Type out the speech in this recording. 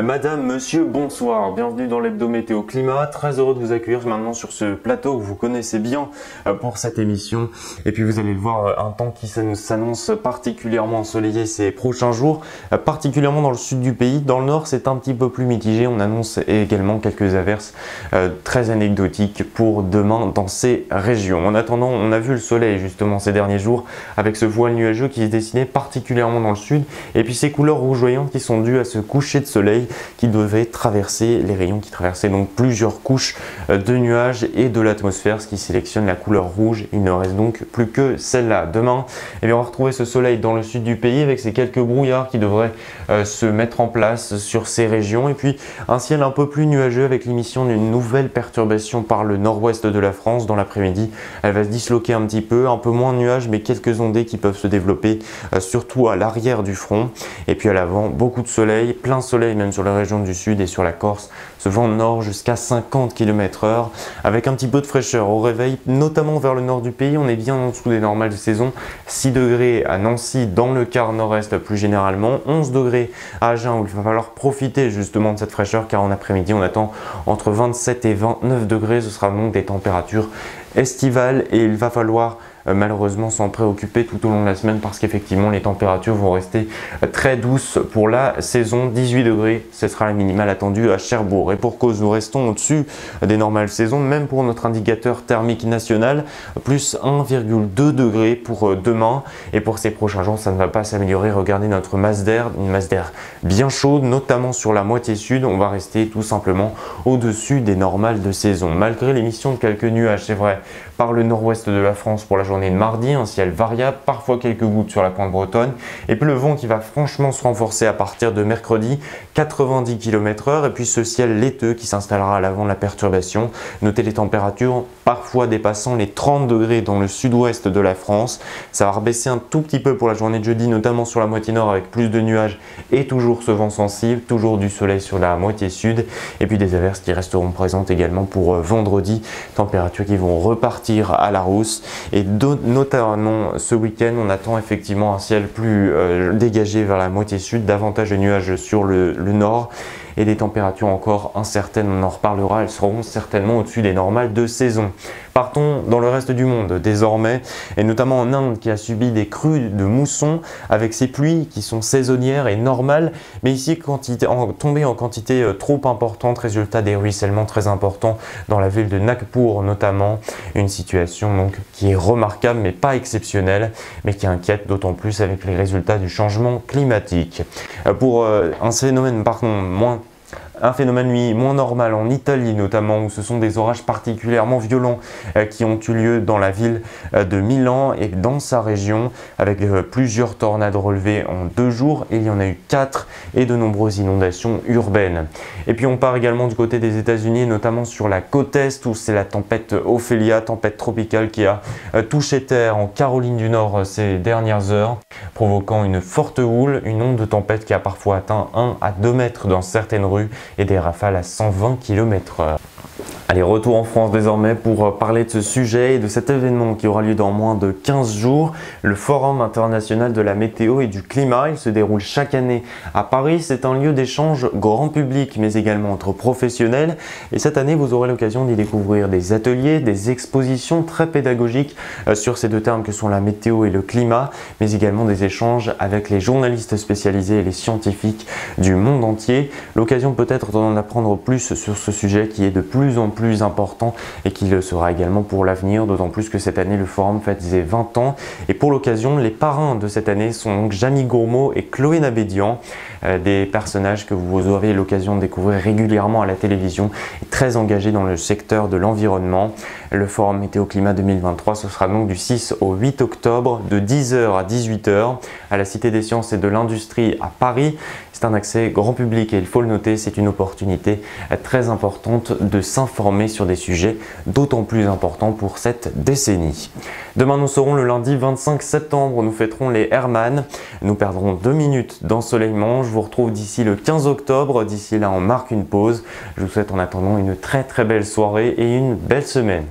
Madame, monsieur, bonsoir, bienvenue dans l'Hebdo Météo Climat, très heureux de vous accueillir maintenant sur ce plateau que vous connaissez bien pour cette émission. Et puis vous allez le voir, un temps qui s'annonce particulièrement ensoleillé ces prochains jours, particulièrement dans le sud du pays. Dans le nord, c'est un petit peu plus mitigé, on annonce également quelques averses très anecdotiques pour demain dans ces régions. En attendant, on a vu le soleil justement ces derniers jours avec ce voile nuageux qui se dessinait particulièrement dans le sud et puis ces couleurs rougeoyantes qui sont dues à ce coucher de soleil qui devait traverser les rayons qui traversaient donc plusieurs couches de nuages et de l'atmosphère, ce qui sélectionne la couleur rouge. Il ne reste donc plus que celle-là. Demain, on va retrouver ce soleil dans le sud du pays avec ces quelques brouillards qui devraient se mettre en place sur ces régions et puis un ciel un peu plus nuageux avec l'émission d'une nouvelle perturbation par le nord-ouest de la France. Dans l'après-midi, elle va se disloquer un petit peu, un peu moins de nuages mais quelques ondées qui peuvent se développer surtout à l'arrière du front et puis à l'avant, beaucoup de soleil, plein soleil même sur la région du sud et sur la Corse, ce vent nord jusqu'à 50 km/h avec un petit peu de fraîcheur au réveil, notamment vers le nord du pays. On est bien en dessous des normales de saison, 6 degrés à Nancy dans le quart nord-est plus généralement, 11 degrés à Agen où il va falloir profiter justement de cette fraîcheur car en après-midi on attend entre 27 et 29 degrés, ce sera donc des températures estivales et il va falloir malheureusement s'en préoccuper tout au long de la semaine parce qu'effectivement les températures vont rester très douces pour la saison. 18 degrés, ce sera la minimale attendue à Cherbourg et pour cause nous restons au-dessus des normales saisons, même pour notre indicateur thermique national, plus 1,2 degrés pour demain et pour ces prochains jours ça ne va pas s'améliorer. Regardez notre masse d'air, une masse d'air bien chaude notamment sur la moitié sud, on va rester tout simplement au-dessus des normales de saison malgré l'émission de quelques nuages, c'est vrai, par le nord-ouest de la France pour la journée de mardi, un ciel variable, parfois quelques gouttes sur la pointe bretonne et puis le vent qui va franchement se renforcer à partir de mercredi, 90 km/h et puis ce ciel laiteux qui s'installera à l'avant de la perturbation. Notez les températures parfois dépassant les 30 degrés dans le sud-ouest de la France. Ça va rebaisser un tout petit peu pour la journée de jeudi, notamment sur la moitié nord avec plus de nuages et toujours ce vent sensible, toujours du soleil sur la moitié sud et puis des averses qui resteront présentes également pour vendredi, températures qui vont repartir à la rousse et notamment ce week-end on attend effectivement un ciel plus dégagé vers la moitié sud, davantage de nuages sur le nord et des températures encore incertaines, on en reparlera, elles seront certainement au-dessus des normales de saison. Partons dans le reste du monde désormais et notamment en Inde qui a subi des crues de mousson avec ces pluies qui sont saisonnières et normales mais ici tombées en quantité trop importante, résultat des ruissellements très importants dans la ville de Nagpur notamment, une situation donc qui est remarquable mais pas exceptionnelle mais qui inquiète d'autant plus avec les résultats du changement climatique. Pour un phénomène un phénomène moins normal en Italie notamment où ce sont des orages particulièrement violents qui ont eu lieu dans la ville de Milan et dans sa région avec plusieurs tornades relevées en 2 jours et il y en a eu 4 et de nombreuses inondations urbaines. Et puis on part également du côté des États-Unis notamment sur la côte est où c'est la tempête Ophelia, tempête tropicale qui a touché terre en Caroline du Nord ces dernières heures provoquant une forte houle, une onde de tempête qui a parfois atteint 1 à 2 mètres dans certaines rues et des rafales à 120 km/h. Allez, retour en France désormais pour parler de ce sujet et de cet événement qui aura lieu dans moins de 15 jours, le Forum international de la météo et du climat. Il se déroule chaque année à Paris. C'est un lieu d'échange grand public mais également entre professionnels et cette année vous aurez l'occasion d'y découvrir des ateliers, des expositions très pédagogiques sur ces deux termes que sont la météo et le climat mais également des échanges avec les journalistes spécialisés et les scientifiques du monde entier. L'occasion peut-être d'en apprendre plus sur ce sujet qui est de plus en plus important et qui le sera également pour l'avenir, d'autant plus que cette année le forum fête ses 20 ans et pour l'occasion les parrains de cette année sont donc Jamie Gourmaud et Chloé Nabédian, des personnages que vous aurez l'occasion de découvrir régulièrement à la télévision et très engagés dans le secteur de l'environnement. Le forum Météo Climat 2023 ce sera donc du 6 au 8 octobre de 10h à 18h à la Cité des Sciences et de l'Industrie à Paris. C'est un accès grand public et il faut le noter, c'est une opportunité très importante de s'informer sur des sujets d'autant plus importants pour cette décennie. Demain nous serons le lundi 25 septembre, nous fêterons les Hermann, nous perdrons 2 minutes d'ensoleillement. Je vous retrouve d'ici le 15 octobre, d'ici là on marque une pause. Je vous souhaite en attendant une très belle soirée et une belle semaine.